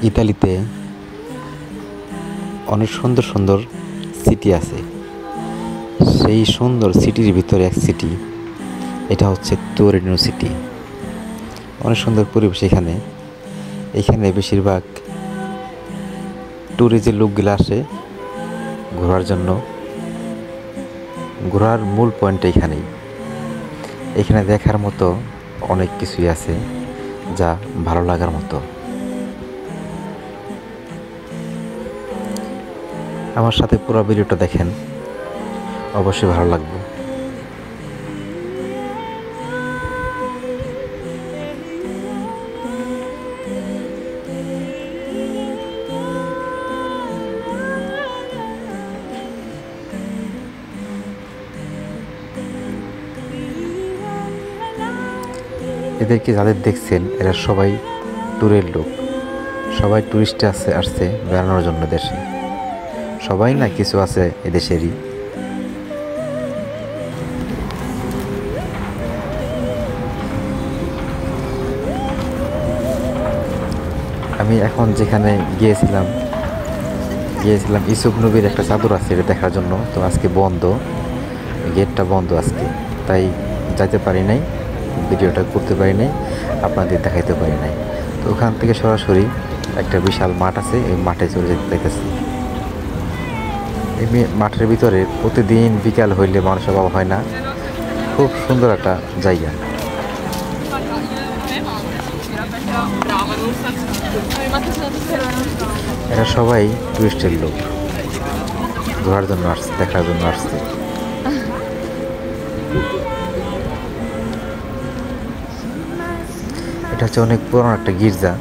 ইতালিতে অনেক সুন্দর সুন্দর সিটি আছে। সেই সুন্দর সিটির ভিতরে এক সিটি, এটা হচ্ছে তোরিনো সিটি। অনেক সুন্দর পরিবেশ এখানে বেশিরভাগ ট্যুরিস্টের লোকগুলো আসে ঘোরার জন্য। ঘোরার মূল পয়েন্ট এখানে দেখার মতো অনেক কিছুই আছে যা ভালো লাগার মতো। আমার সাথে পুরো ভিডিওটা দেখেন, অবশ্যই ভালো লাগবে। এদেরকে যাদের দেখছেন এরা সবাই ট্যুরের লোক, সবাই ট্যুরিস্টে আসছে বেড়ানোর জন্য দেশে। সবাই না, কিছু আছে এদেশেরই। আমি এখন যেখানে গিয়েছিলাম ইউসুফ নবীর একটা চাদর আছে, এটা দেখার জন্য। তো আজকে বন্ধ, গেটটা বন্ধ আজকে, তাই যাইতে পারি নাই, ভিডিওটা করতে পারি নাই, আপনাদের দেখাইতে পারি নাই। তো ওখান থেকে সরাসরি একটা বিশাল মাঠ আছে, এই মাঠে চলে যেতে দেখতেছি। এই মাঠের ভিতরে প্রতিদিন বিকাল হইলে মানুষের অভাব হয় না। খুব সুন্দর একটা জায়গা। এরা সবাই টুরিস্টের লোক, ঘোরার জন্য আসছে, দেখার জন্য আসছে। এটা হচ্ছে অনেক পুরানো একটা গির্জা।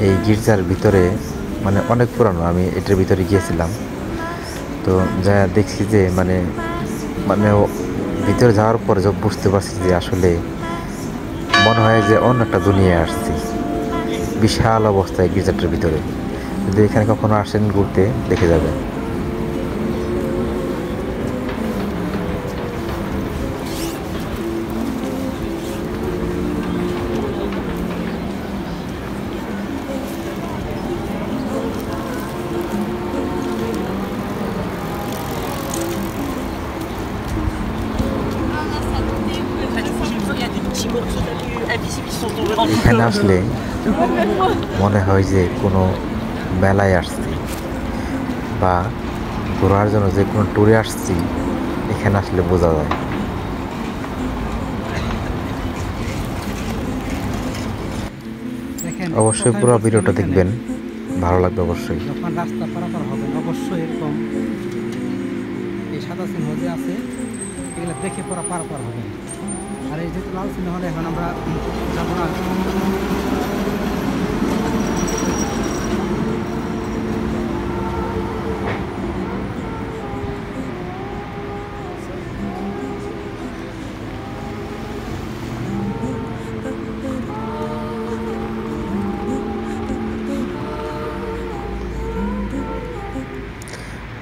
এই গির্জার ভিতরে মানে অনেক পুরানো, আমি এটার ভিতরে গিয়েছিলাম। তো যা দেখছি যে মানে ভিতরে যাওয়ার পরে সব বুঝতে পারছি যে আসলে মনে হয় যে অন্য একটা দুনিয়ায় আসছি। বিশাল অবস্থায় গির্জাটার ভিতরে, যদি এখানে কখনো আসেন ঘুরতে দেখে যাবেন। এখানে আসলে মনে হয় যে কোনো মেলায় আসছি বা ঘোরার জন্য যে কোনো ট্যুরে আসছি, এখানে আসলে বোঝা যায়। অবশ্যই পুরো ভিডিওটা দেখবেন, ভালো লাগবে অবশ্যই। যখন রাস্তা পারাপার হবেন অবশ্যই এরকম এই সাদা চিহ্ন যে আছে এগুলো দেখে পারাপার হবেন। আর এই যেহেতু লাল চিহ্ন হলে এখন আমরা যাবো না।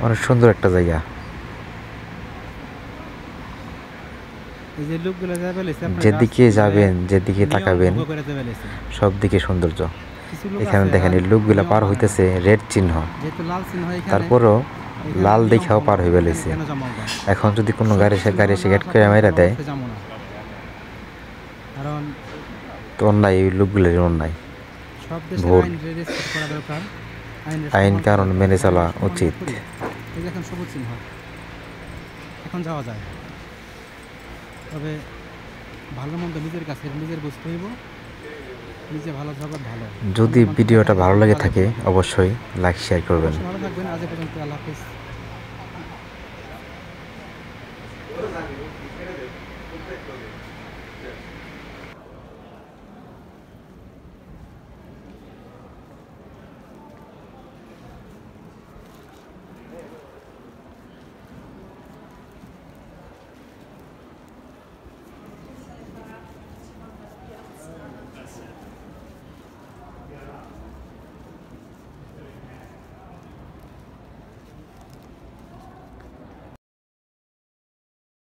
অনেক সুন্দর একটা জায়গা। যেদিকে যাবেন, যেদিকে তাকাবেন, সব দিকে সৌন্দর্য। এখানে দেখেন এই লোকগুলা পার হইতেছে রেড চিহ্ন, তারপরও লাল দেখাও পার হয়ে ফেলেছে। এখন যদি কোনো গাড়ি এসে গেট করে মেরা দেয় তো অন্যায়, এই লোকগুলোর অন্যায়। ভুল, আইন কারণ মেনে চলা উচিত। এখন সবুজ চিহ্ন, এখন যাওয়া যায়। তবে ভালো মন্দ নিজের কাছে নিজের বুঝতে হইব, নিজে ভালো জগৎ ভালো। যদি ভিডিওটা ভালো লেগে থাকে অবশ্যই লাইক শেয়ার করবেন। ভালো থাকবেন। আজ পর্যন্ত, আল্লাহ হাফেজ।